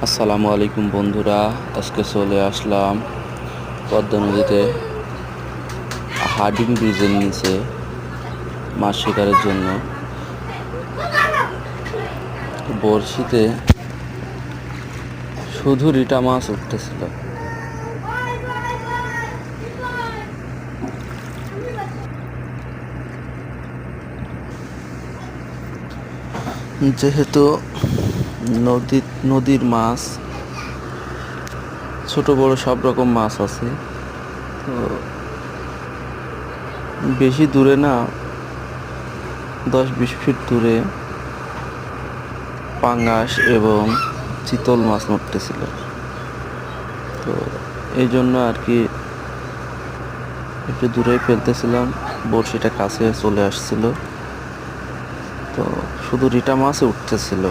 আসসালামু আলাইকুম বন্ধুরা, আজকে চলে আসলাম পদ্মা নদীতে হার্ডিং ব্রিজের নিচে মাছ শিকারের জন্য। বড়শিতে শুধু রিটা মাছ উঠতেছিল। যেহেতু নদীর মাছ ছোট বড় সব রকম মাছ আছে, তো বেশি দূরে না, 10-20 ফিট দূরে পাঙ্গাস এবং চিতল মাছ উঠতেছিল। তো এই জন্য আর কি একটু দূরেই ফেলতেছিলাম, বড়শিটা কাছে চলে আসছিল, তো শুধু রিটা মাছই উঠতেছিল।